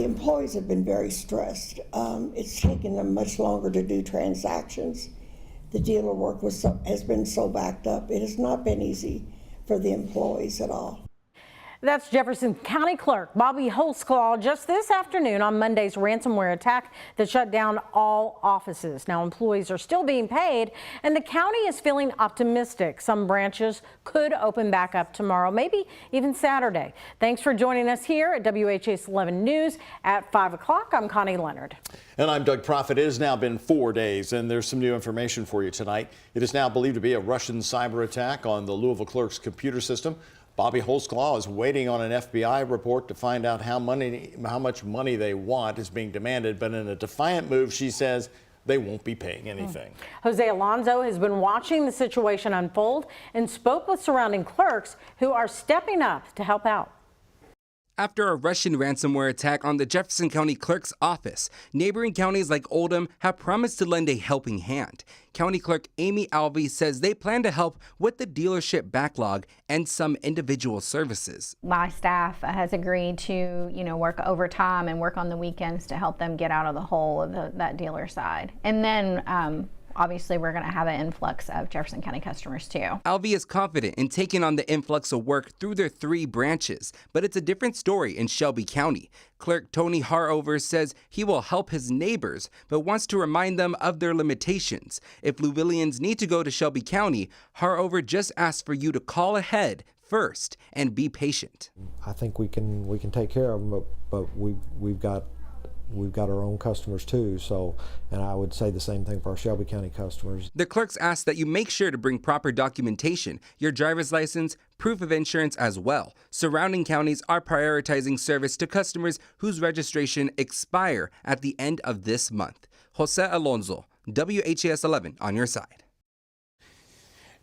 The employees have been very stressed. It's taken them much longer to do transactions. The dealer work has been so backed up. It has not been easy for the employees at all. That's Jefferson County Clerk Bobby Holzclaw just this afternoon on Monday's ransomware attack that shut down all offices. Now employees are still being paid and the county is feeling optimistic. Some branches could open back up tomorrow, maybe even Saturday. Thanks for joining us here at WHAS 11 News at 5 o'clock. I'm Connie Leonard. And I'm Doug Profit. It has now been 4 days and there's some new information for you tonight. It is now believed to be a Russian cyber attack on the Louisville Clerk's computer system. Bobby Holzclaw is waiting on an FBI report to find out how much money they want is being demanded. But in a defiant move, she says they won't be paying anything. Jose Alonso has been watching the situation unfold and spoke with surrounding clerks who are stepping up to help out. After a Russian ransomware attack on the Jefferson County Clerk's office, neighboring counties like Oldham have promised to lend a helping hand. County Clerk Amy Alvey says they plan to help with the dealership backlog and some individual services. My staff has agreed to, work overtime and work on the weekends to help them get out of the hole of that dealer side. And then obviously, we're going to have an influx of Jefferson County customers, too. Alvey is confident in taking on the influx of work through their 3 branches, but it's a different story in Shelby County. Clerk Tony Harover says he will help his neighbors, but wants to remind them of their limitations. If Louisvillians need to go to Shelby County, Harover just asks for you to call ahead first and be patient. I think we can take care of them, but we've got our own customers too, and I would say the same thing for our Shelby County customers. The clerks ask that you make sure to bring proper documentation, your driver's license, proof of insurance as well. Surrounding counties are prioritizing service to customers whose registration expire at the end of this month. Jose Alonso, WHAS 11 on your side.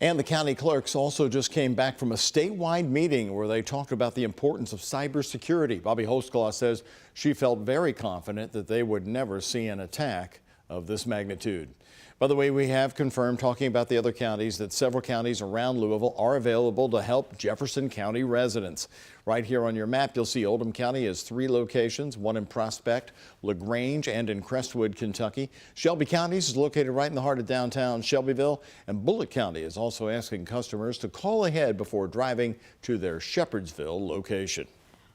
And the county clerks also just came back from a statewide meeting where they talked about the importance of cybersecurity. Bobby Holzclaw says she felt very confident that they would never see an attack of this magnitude. By the way, we have confirmed, talking about the other counties, that several counties around Louisville are available to help Jefferson County residents. Right here on your map, you'll see Oldham County has 3 locations, one in Prospect, LaGrange, and in Crestwood, Kentucky. Shelby County is located right in the heart of downtown Shelbyville, and Bullitt County is also asking customers to call ahead before driving to their Shepherdsville location.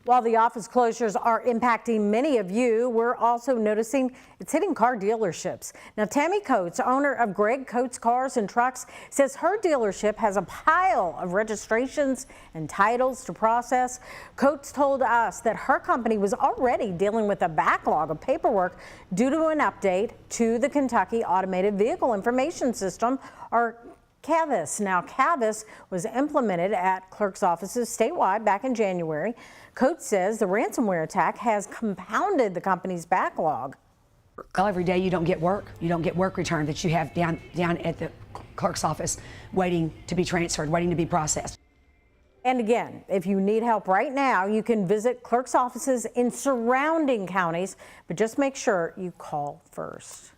While the office closures are impacting many of you, we're also noticing it's hitting car dealerships. Now, Tammy Coates, owner of Greg Coates Cars and Trucks, says her dealership has a pile of registrations and titles to process. Coates told us that her company was already dealing with a backlog of paperwork due to an update to the Kentucky Automated Vehicle Information System, or WHAS. Now, WHAS was implemented at clerks' offices statewide back in January. Coates says the ransomware attack has compounded the company's backlog. Well, every day you don't get work. You don't get work returned that you have down at the clerk's office waiting to be transferred, waiting to be processed. And again, if you need help right now, you can visit clerk's offices in surrounding counties, but just make sure you call first.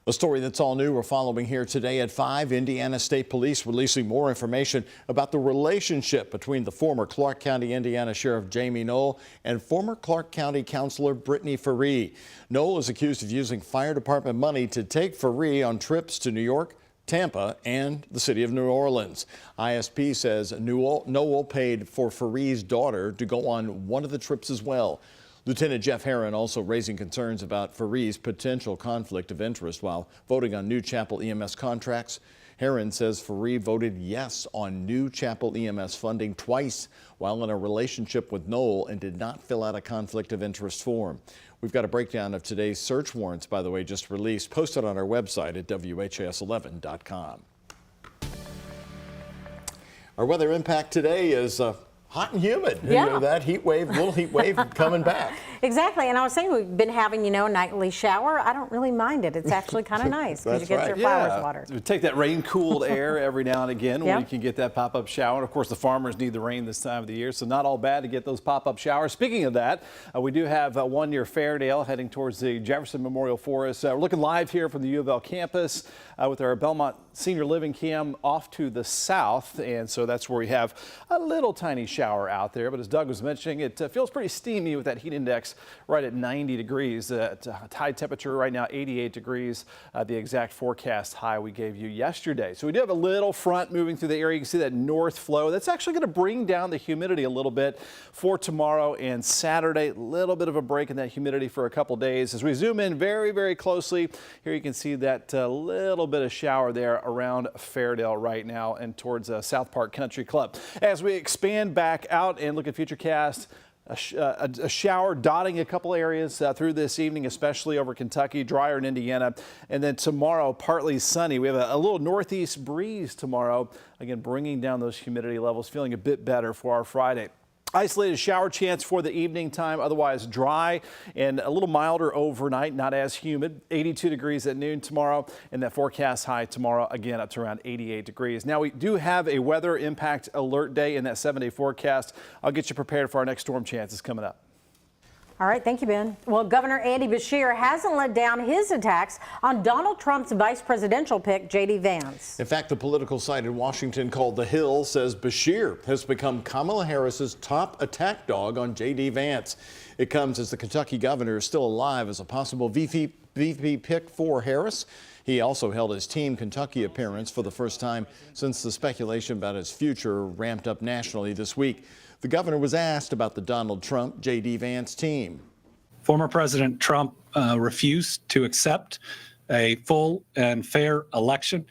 A story that's all new we're following here today at 5. Indiana State Police releasing more information about the relationship between the former Clark County, Indiana Sheriff Jamie Knoll and former Clark County Councilor Brittany Faree. Knoll is accused of using fire department money to take Faree on trips to New York, Tampa, and the city of New Orleans. ISP says Knoll paid for Faree's daughter to go on one of the trips as well. Lieutenant Jeff Herron also raising concerns about Faree's potential conflict of interest while voting on New Chapel EMS contracts. Herron says Faree voted yes on New Chapel EMS funding twice while in a relationship with Knoll and did not fill out a conflict of interest form. We've got a breakdown of today's search warrants, by the way, just released, posted on our website at WHAS11.com. Our weather impact today is hot and humid. Yeah. You know, that heat wave, little heat wave coming back. Exactly. And I was saying we've been having, a nightly shower. I don't really mind it. It's actually kind of nice because you get your flowers watered. We take that rain-cooled air every now and again when Yep. you can get that pop-up shower. And of course, the farmers need the rain this time of the year, so not all bad to get those pop-up showers. Speaking of that, we do have one near Fairdale heading towards the Jefferson Memorial Forest. We're looking live here from the U of L campus with our Belmont Senior Living cam off to the south. And so that's where we have a little tiny shower shower out there, but as Doug was mentioning, it feels pretty steamy with that heat index right at 90 degrees. High temperature right now, 88 degrees, the exact forecast high we gave you yesterday. So we do have a little front moving through the area. You can see that north flow. That's actually going to bring down the humidity a little bit for tomorrow and Saturday. A little bit of a break in that humidity for a couple days. As we zoom in very, very closely, here you can see that little bit of shower there around Fairdale right now and towards South Park Country Club. As we expand back out and look at Futurecast, a shower dotting a couple areas through this evening, especially over Kentucky, drier in Indiana. And then tomorrow, partly sunny. We have a little northeast breeze tomorrow, again, bringing down those humidity levels, feeling a bit better for our Friday. Isolated shower chance for the evening time, otherwise dry and a little milder overnight, not as humid. 82 degrees at noon tomorrow, and that forecast high tomorrow again up to around 88 degrees. Now we do have a weather impact alert day in that 7-day forecast. I'll get you prepared for our next storm chances coming up. All right, thank you, Ben. Well, Governor Andy Beshear hasn't let down his attacks on Donald Trump's vice presidential pick, J.D. Vance. In fact, the political site in Washington called The Hill says Beshear has become Kamala Harris's top attack dog on J.D. Vance. It comes as the Kentucky governor is still alive as a possible VP pick for Harris. He also held his Team Kentucky appearance for the first time since the speculation about his future ramped up nationally this week. The governor was asked about the Donald Trump J.D. Vance team. Former President Trump refused to accept a full and fair election,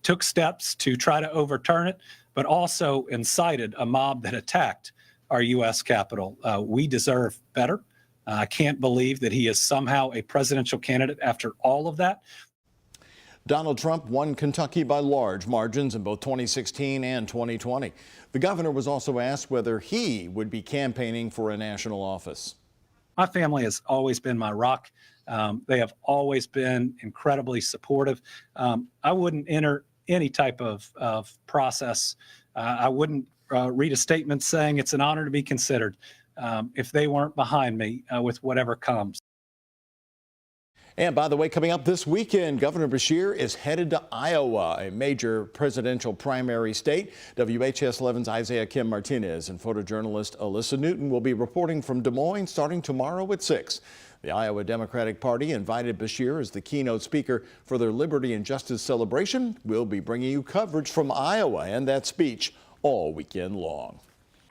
took steps to try to overturn it, but also incited a mob that attacked our U.S. Capitol. We deserve better. I can't believe that he is somehow a presidential candidate after all of that. Donald Trump won Kentucky by large margins in both 2016 and 2020. The governor was also asked whether he would be campaigning for a national office. My family has always been my rock. They have always been incredibly supportive. I wouldn't enter any type of process. I wouldn't read a statement saying it's an honor to be considered if they weren't behind me with whatever comes. And by the way, coming up this weekend, Governor Beshear is headed to Iowa, a major presidential primary state. WHAS11's Isaiah Kim Martinez and photojournalist Alyssa Newton will be reporting from Des Moines starting tomorrow at 6. The Iowa Democratic Party invited Beshear as the keynote speaker for their Liberty and Justice celebration. We'll be bringing you coverage from Iowa and that speech all weekend long.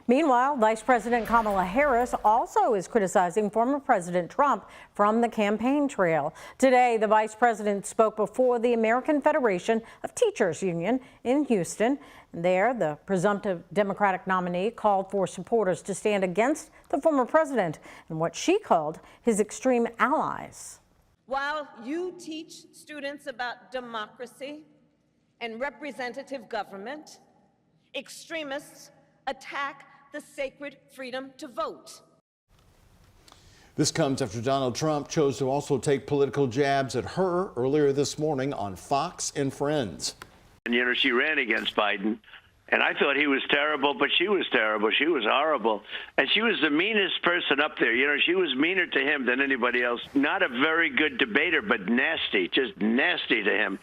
Meanwhile, Vice President Kamala Harris also is criticizing former President Trump from the campaign trail. Today, the vice president spoke before the American Federation of Teachers Union in Houston. There, the presumptive Democratic nominee called for supporters to stand against the former president and what she called his extreme allies. While you teach students about democracy and representative government, extremists attack the sacred freedom to vote. This comes after Donald Trump chose to also take political jabs at her earlier this morning on Fox and Friends. And, you know, she ran against Biden, and I thought he was terrible, but she was terrible. She was horrible. And she was the meanest person up there. You know, she was meaner to him than anybody else. Not a very good debater, but nasty, just nasty to him.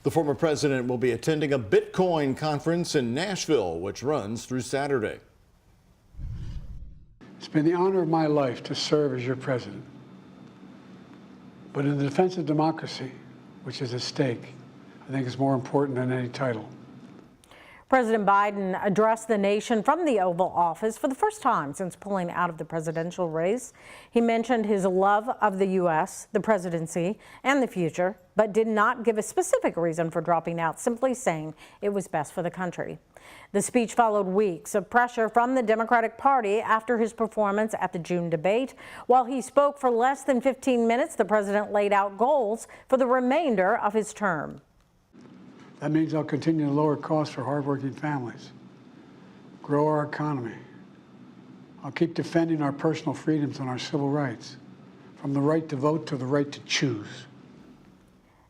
The former president will be attending a Bitcoin conference in Nashville, which runs through Saturday. It's been the honor of my life to serve as your president. But in the defense of democracy, which is at stake, I think it's more important than any title. President Biden addressed the nation from the Oval Office for the first time since pulling out of the presidential race. He mentioned his love of the U.S., the presidency, and the future, but did not give a specific reason for dropping out, simply saying it was best for the country. The speech followed weeks of pressure from the Democratic Party after his performance at the June debate. While he spoke for less than 15 minutes, the president laid out goals for the remainder of his term. That means I'll continue to lower costs for hardworking families, grow our economy. I'll keep defending our personal freedoms and our civil rights, from the right to vote to the right to choose.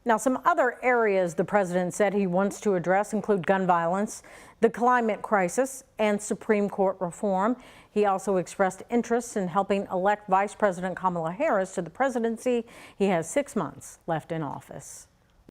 Now, some other areas the president said he wants to address include gun violence, the climate crisis, and Supreme Court reform. He also expressed interest in helping elect Vice President Kamala Harris to the presidency. He has 6 months left in office.